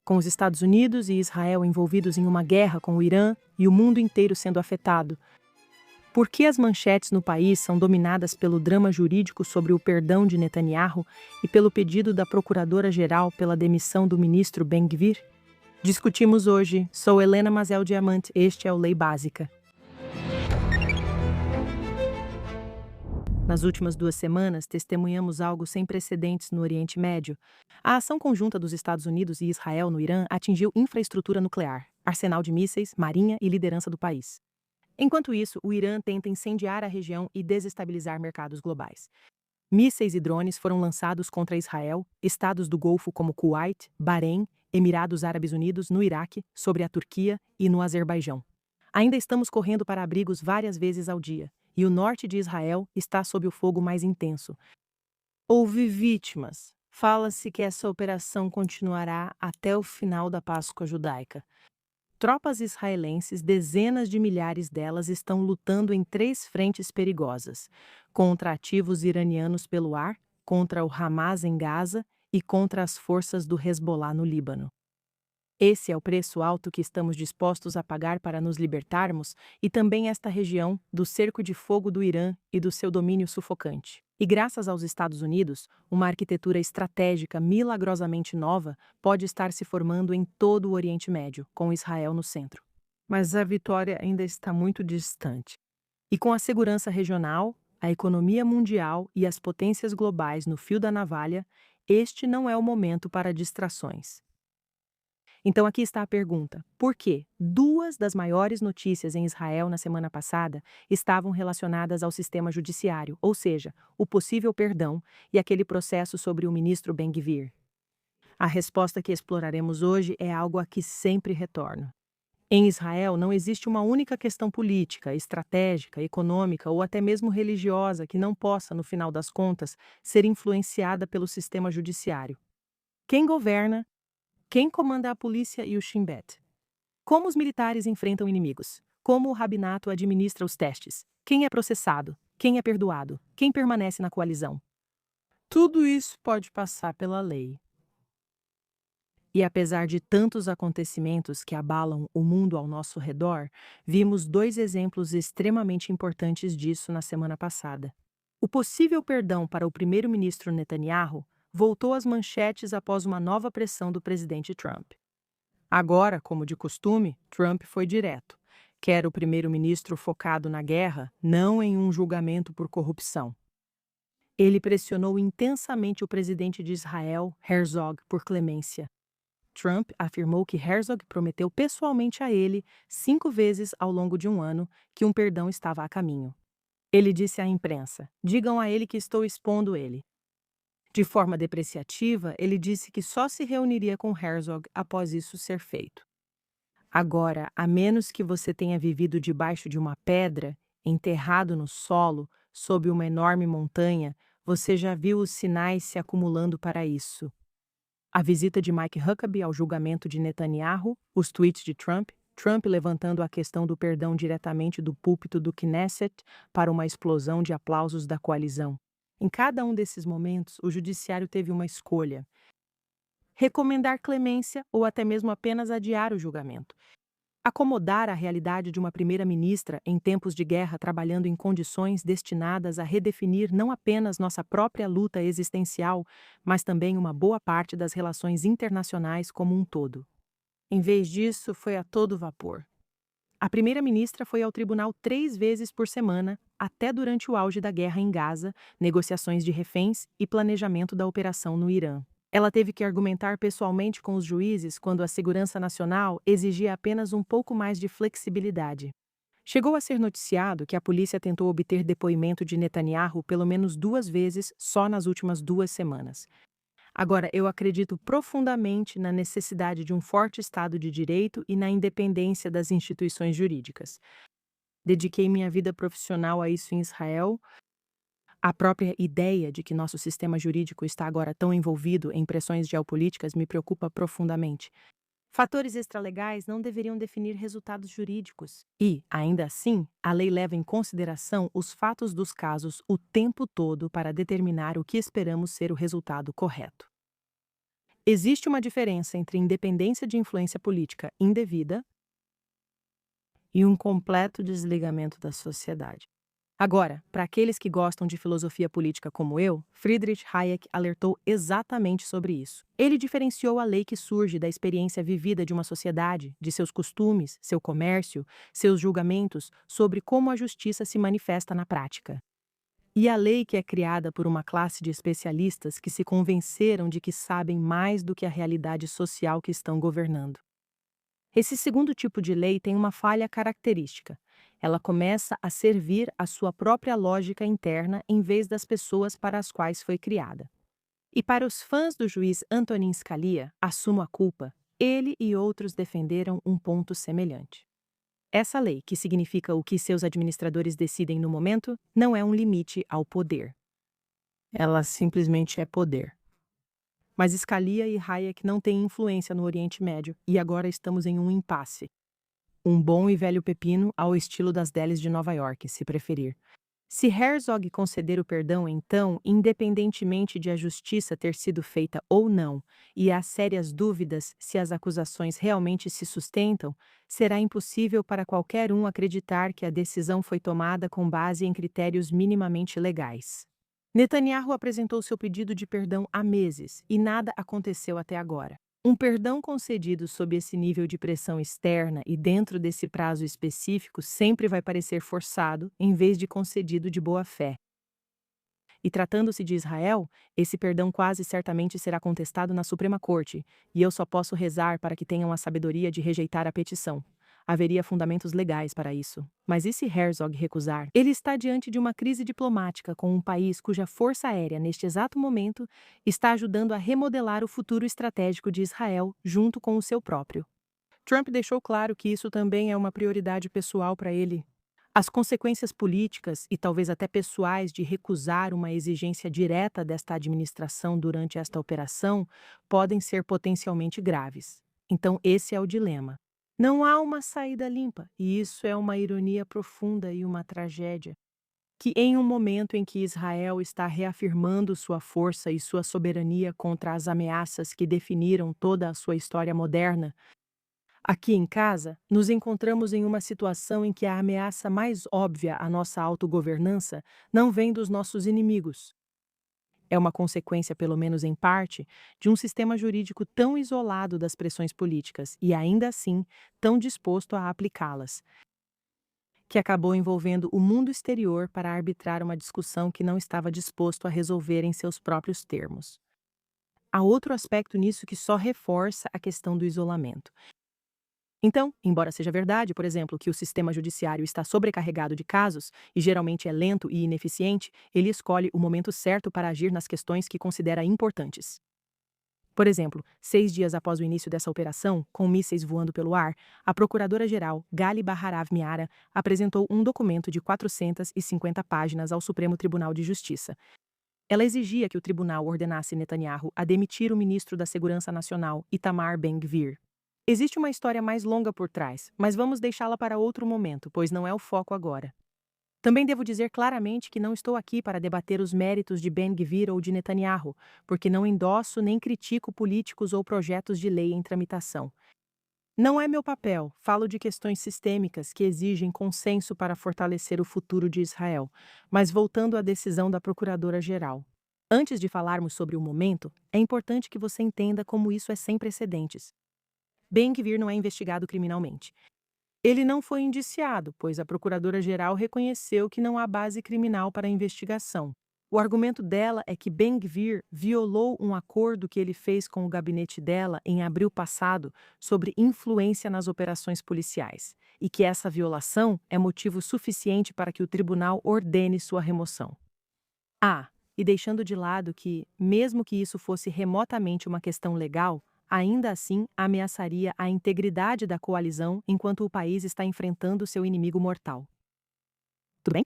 com os Estados Unidos e Israel envolvidos em uma guerra com o Irã e o mundo inteiro sendo afetado. Por que as manchetes no país são dominadas pelo drama jurídico sobre o perdão de Netanyahu e pelo pedido da Procuradora-Geral pela demissão do ministro Ben-Gvir? Discutimos hoje. Sou Helena Mazel Diamante, este é o Lei Básica. Nas últimas 2 semanas, testemunhamos algo sem precedentes no Oriente Médio. A ação conjunta dos Estados Unidos e Israel no Irã atingiu infraestrutura nuclear, arsenal de mísseis, marinha e liderança do país. Enquanto isso, o Irã tenta incendiar a região e desestabilizar mercados globais. Mísseis e drones foram lançados contra Israel, estados do Golfo como Kuwait, Bahrein, Emirados Árabes Unidos, no Iraque, sobre a Turquia e no Azerbaijão. Ainda estamos correndo para abrigos várias vezes ao dia, e o norte de Israel está sob o fogo mais intenso. Houve vítimas. Fala-se que essa operação continuará até o final da Páscoa judaica. Tropas israelenses, dezenas de milhares delas, estão lutando em 3 frentes perigosas: contra ativos iranianos pelo ar, contra o Hamas em Gaza e contra as forças do Hezbollah no Líbano. Esse é o preço alto que estamos dispostos a pagar para nos libertarmos e também esta região do cerco de fogo do Irã e do seu domínio sufocante. E graças aos Estados Unidos, uma arquitetura estratégica milagrosamente nova pode estar se formando em todo o Oriente Médio, com Israel no centro. Mas a vitória ainda está muito distante. E com a segurança regional, a economia mundial e as potências globais no fio da navalha, este não é o momento para distrações. Então aqui está a pergunta: por que 2 das maiores notícias em Israel na semana passada estavam relacionadas ao sistema judiciário, ou seja, o possível perdão e aquele processo sobre o ministro Ben-Gvir? A resposta que exploraremos hoje é algo a que sempre retorno. Em Israel não existe uma única questão política, estratégica, econômica ou até mesmo religiosa que não possa, no final das contas, ser influenciada pelo sistema judiciário. Quem governa? Quem comanda a polícia e o Shin Bet? Como os militares enfrentam inimigos? Como o rabinato administra os testes? Quem é processado? Quem é perdoado? Quem permanece na coalizão? Tudo isso pode passar pela lei. E apesar de tantos acontecimentos que abalam o mundo ao nosso redor, vimos 2 exemplos extremamente importantes disso na semana passada. O possível perdão para o primeiro-ministro Netanyahu voltou às manchetes após uma nova pressão do presidente Trump. Agora, como de costume, Trump foi direto. Quer o primeiro-ministro focado na guerra, não em um julgamento por corrupção. Ele pressionou intensamente o presidente de Israel, Herzog, por clemência. Trump afirmou que Herzog prometeu pessoalmente a ele 5 vezes ao longo de um ano que um perdão estava a caminho. Ele disse à imprensa: "Digam a ele que estou expondo ele." De forma depreciativa, ele disse que só se reuniria com Herzog após isso ser feito. Agora, a menos que você tenha vivido debaixo de uma pedra, enterrado no solo, sob uma enorme montanha, você já viu os sinais se acumulando para isso. A visita de Mike Huckabee ao julgamento de Netanyahu, os tweets de Trump, Trump levantando a questão do perdão diretamente do púlpito do Knesset para uma explosão de aplausos da coalizão. Em cada um desses momentos, o judiciário teve uma escolha: recomendar clemência ou até mesmo apenas adiar o julgamento. Acomodar a realidade de uma primeira-ministra em tempos de guerra trabalhando em condições destinadas a redefinir não apenas nossa própria luta existencial, mas também uma boa parte das relações internacionais como um todo. Em vez disso, foi a todo vapor. A primeira-ministra foi ao tribunal 3 vezes por semana, até durante o auge da guerra em Gaza, negociações de reféns e planejamento da operação no Irã. Ela teve que argumentar pessoalmente com os juízes quando a segurança nacional exigia apenas um pouco mais de flexibilidade. Chegou a ser noticiado que a polícia tentou obter depoimento de Netanyahu pelo menos 2 vezes só nas últimas 2 semanas. Agora, eu acredito profundamente na necessidade de um forte Estado de Direito e na independência das instituições jurídicas. Dediquei minha vida profissional a isso em Israel. A própria ideia de que nosso sistema jurídico está agora tão envolvido em pressões geopolíticas me preocupa profundamente. Fatores extralegais não deveriam definir resultados jurídicos. E, ainda assim, a lei leva em consideração os fatos dos casos o tempo todo para determinar o que esperamos ser o resultado correto. Existe uma diferença entre independência de influência política indevida e um completo desligamento da sociedade. Agora, para aqueles que gostam de filosofia política como eu, Friedrich Hayek alertou exatamente sobre isso. Ele diferenciou a lei que surge da experiência vivida de uma sociedade, de seus costumes, seu comércio, seus julgamentos sobre como a justiça se manifesta na prática. E a lei que é criada por uma classe de especialistas que se convenceram de que sabem mais do que a realidade social que estão governando. Esse segundo tipo de lei tem uma falha característica. Ela começa a servir a sua própria lógica interna em vez das pessoas para as quais foi criada. E para os fãs do juiz Antonin Scalia, assumo a culpa, ele e outros defenderam um ponto semelhante. Essa lei, que significa o que seus administradores decidem no momento, não é um limite ao poder. Ela simplesmente é poder. Mas Scalia e Hayek não têm influência no Oriente Médio e agora estamos em um impasse. Um bom e velho pepino ao estilo das delis de Nova York, se preferir. Se Herzog conceder o perdão, então, independentemente de a justiça ter sido feita ou não, e há sérias dúvidas se as acusações realmente se sustentam, será impossível para qualquer um acreditar que a decisão foi tomada com base em critérios minimamente legais. Netanyahu apresentou seu pedido de perdão há meses e nada aconteceu até agora. Um perdão concedido sob esse nível de pressão externa e dentro desse prazo específico sempre vai parecer forçado, em vez de concedido de boa fé. E tratando-se de Israel, esse perdão quase certamente será contestado na Suprema Corte, e eu só posso rezar para que tenham a sabedoria de rejeitar a petição. Haveria fundamentos legais para isso. Mas e se Herzog recusar? Ele está diante de uma crise diplomática com um país cuja força aérea, neste exato momento, está ajudando a remodelar o futuro estratégico de Israel junto com o seu próprio. Trump deixou claro que isso também é uma prioridade pessoal para ele. As consequências políticas e talvez até pessoais de recusar uma exigência direta desta administração durante esta operação podem ser potencialmente graves. Então, esse é o dilema. Não há uma saída limpa, e isso é uma ironia profunda e uma tragédia. Que em um momento em que Israel está reafirmando sua força e sua soberania contra as ameaças que definiram toda a sua história moderna, aqui em casa, nos encontramos em uma situação em que a ameaça mais óbvia à nossa autogovernança não vem dos nossos inimigos. É uma consequência, pelo menos em parte, de um sistema jurídico tão isolado das pressões políticas e, ainda assim, tão disposto a aplicá-las, que acabou envolvendo o mundo exterior para arbitrar uma discussão que não estava disposto a resolver em seus próprios termos. Há outro aspecto nisso que só reforça a questão do isolamento. Então, embora seja verdade, por exemplo, que o sistema judiciário está sobrecarregado de casos e geralmente é lento e ineficiente, ele escolhe o momento certo para agir nas questões que considera importantes. Por exemplo, 6 dias após o início dessa operação, com mísseis voando pelo ar, a Procuradora-Geral Gali Baharav Miara apresentou um documento de 450 páginas ao Supremo Tribunal de Justiça. Ela exigia que o tribunal ordenasse Netanyahu a demitir o ministro da Segurança Nacional, Itamar Ben-Gvir. Existe uma história mais longa por trás, mas vamos deixá-la para outro momento, pois não é o foco agora. Também devo dizer claramente que não estou aqui para debater os méritos de Ben-Gvir ou de Netanyahu, porque não endosso nem critico políticos ou projetos de lei em tramitação. Não é meu papel, falo de questões sistêmicas que exigem consenso para fortalecer o futuro de Israel, mas voltando à decisão da Procuradora-Geral. Antes de falarmos sobre o momento, é importante que você entenda como isso é sem precedentes. Ben-Gvir não é investigado criminalmente. Ele não foi indiciado, pois a Procuradora-Geral reconheceu que não há base criminal para a investigação. O argumento dela é que Ben-Gvir violou um acordo que ele fez com o gabinete dela em abril passado sobre influência nas operações policiais, e que essa violação é motivo suficiente para que o tribunal ordene sua remoção. E deixando de lado que, mesmo que isso fosse remotamente uma questão legal, ainda assim ameaçaria a integridade da coalizão enquanto o país está enfrentando seu inimigo mortal. Tudo bem?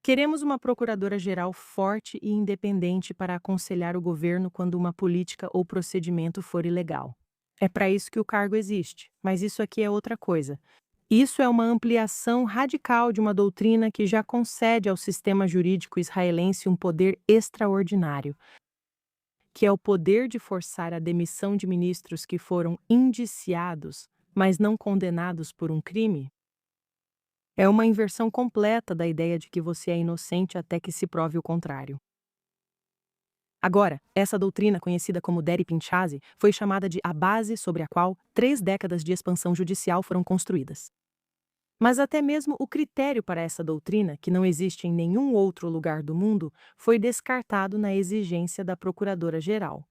Queremos uma procuradora-geral forte e independente para aconselhar o governo quando uma política ou procedimento for ilegal. É para isso que o cargo existe, mas isso aqui é outra coisa. Isso é uma ampliação radical de uma doutrina que já concede ao sistema jurídico israelense um poder extraordinário. que é o poder de forçar a demissão de ministros que foram indiciados, mas não condenados por um crime, é uma inversão completa da ideia de que você é inocente até que se prove o contrário. Agora, essa doutrina, conhecida como Deri Pinchasi, foi chamada de a base sobre a qual 3 décadas de expansão judicial foram construídas. Mas até mesmo o critério para essa doutrina, que não existe em nenhum outro lugar do mundo, foi descartado na exigência da Procuradora-Geral.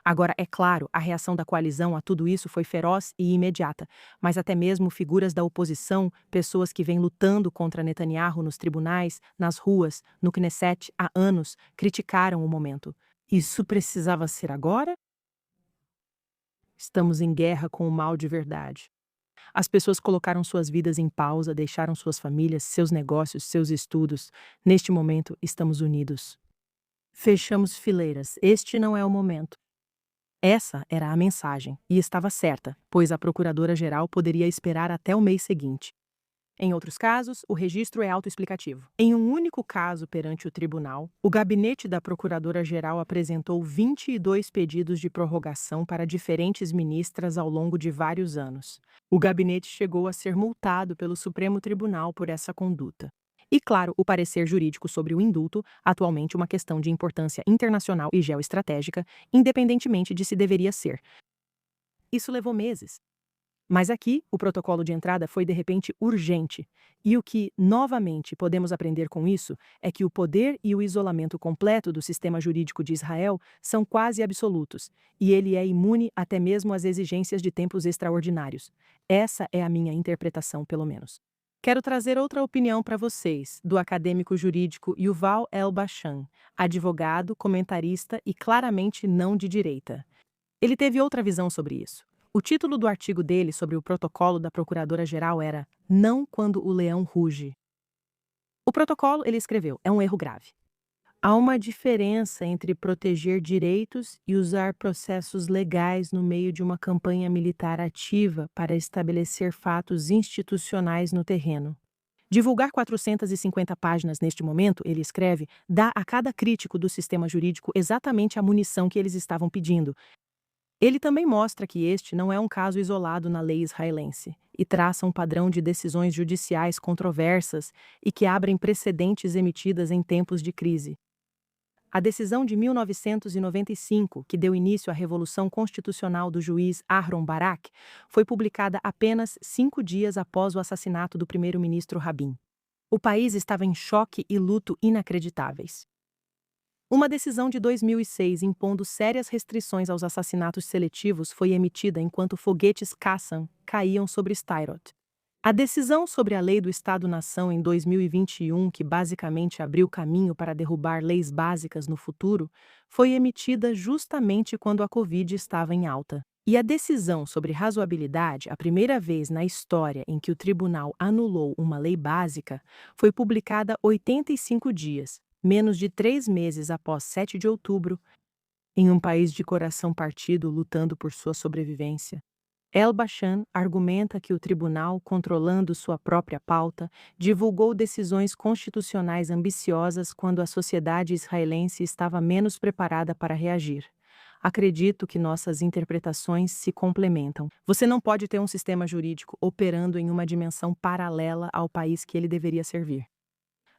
Agora, é claro, a reação da coalizão a tudo isso foi feroz e imediata, mas até mesmo figuras da oposição, pessoas que vêm lutando contra Netanyahu nos tribunais, nas ruas, no Knesset há anos, criticaram o momento. Isso precisava ser agora? Estamos em guerra com o mal de verdade. As pessoas colocaram suas vidas em pausa, deixaram suas famílias, seus negócios, seus estudos. Neste momento, estamos unidos. Fechamos fileiras. Este não é o momento. Essa era a mensagem, e estava certa, pois a procuradora-geral poderia esperar até o mês seguinte. Em outros casos, o registro é autoexplicativo. Em um único caso perante o tribunal, o gabinete da procuradora-geral apresentou 22 pedidos de prorrogação para diferentes ministras ao longo de vários anos. O gabinete chegou a ser multado pelo Supremo Tribunal por essa conduta. E, claro, o parecer jurídico sobre o indulto, atualmente uma questão de importância internacional e geoestratégica, independentemente de se deveria ser. Isso levou meses. Mas aqui, o protocolo de entrada foi de repente urgente. E o que, novamente, podemos aprender com isso é que o poder e o isolamento completo do sistema jurídico de Israel são quase absolutos, e ele é imune até mesmo às exigências de tempos extraordinários. Essa é a minha interpretação, pelo menos. Quero trazer outra opinião para vocês, do acadêmico jurídico Yuval El-Bashan, advogado, comentarista e claramente não de direita. Ele teve outra visão sobre isso. O título do artigo dele sobre o protocolo da Procuradora-Geral era Não quando o leão ruge. O protocolo, ele escreveu, é um erro grave. Há uma diferença entre proteger direitos e usar processos legais no meio de uma campanha militar ativa para estabelecer fatos institucionais no terreno. Divulgar 450 páginas neste momento, ele escreve, dá a cada crítico do sistema jurídico exatamente a munição que eles estavam pedindo. Ele também mostra que este não é um caso isolado na lei israelense e traça um padrão de decisões judiciais controversas e que abrem precedentes emitidas em tempos de crise. A decisão de 1995, que deu início à Revolução Constitucional do juiz Aharon Barak, foi publicada apenas 5 dias após o assassinato do primeiro-ministro Rabin. O país estava em choque e luto inacreditáveis. Uma decisão de 2006 impondo sérias restrições aos assassinatos seletivos foi emitida enquanto foguetes Qassam caíam sobre Sderot. A decisão sobre a Lei do Estado-nação em 2021, que basicamente abriu caminho para derrubar leis básicas no futuro, foi emitida justamente quando a Covid estava em alta. E a decisão sobre razoabilidade, a primeira vez na história em que o tribunal anulou uma lei básica, foi publicada 85 dias, menos de 3 meses após 7 de outubro, em um país de coração partido lutando por sua sobrevivência. El-Bashan argumenta que o tribunal, controlando sua própria pauta, divulgou decisões constitucionais ambiciosas quando a sociedade israelense estava menos preparada para reagir. Acredito que nossas interpretações se complementam. Você não pode ter um sistema jurídico operando em uma dimensão paralela ao país que ele deveria servir.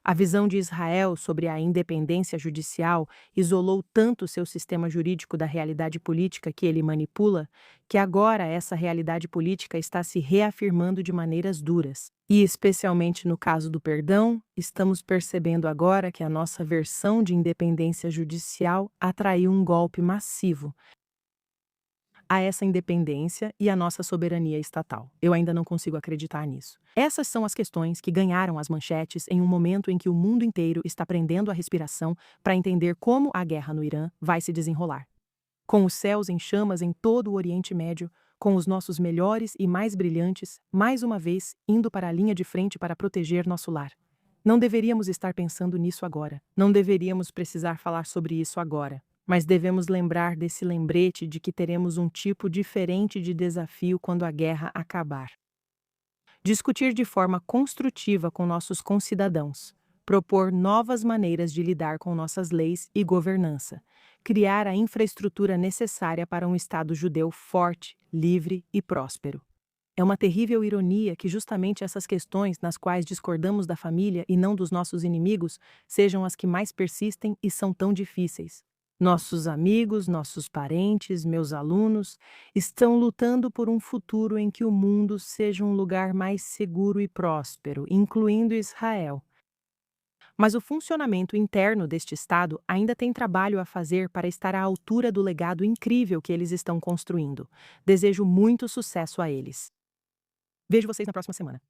A visão de Israel sobre a independência judicial isolou tanto seu sistema jurídico da realidade política que ele manipula, que agora essa realidade política está se reafirmando de maneiras duras. E, especialmente no caso do perdão, estamos percebendo agora que a nossa versão de independência judicial atraiu um golpe massivo a essa independência e a nossa soberania estatal. Eu ainda não consigo acreditar nisso. Essas são as questões que ganharam as manchetes em um momento em que o mundo inteiro está prendendo a respiração para entender como a guerra no Irã vai se desenrolar. Com os céus em chamas em todo o Oriente Médio, com os nossos melhores e mais brilhantes, mais uma vez, indo para a linha de frente para proteger nosso lar. Não deveríamos estar pensando nisso agora. Não deveríamos precisar falar sobre isso agora. Mas devemos lembrar desse lembrete de que teremos um tipo diferente de desafio quando a guerra acabar. Discutir de forma construtiva com nossos concidadãos, propor novas maneiras de lidar com nossas leis e governança, criar a infraestrutura necessária para um Estado judeu forte, livre e próspero. É uma terrível ironia que justamente essas questões nas quais discordamos da família e não dos nossos inimigos sejam as que mais persistem e são tão difíceis. Nossos amigos, nossos parentes, meus alunos estão lutando por um futuro em que o mundo seja um lugar mais seguro e próspero, incluindo Israel. Mas o funcionamento interno deste Estado ainda tem trabalho a fazer para estar à altura do legado incrível que eles estão construindo. Desejo muito sucesso a eles. Vejo vocês na próxima semana.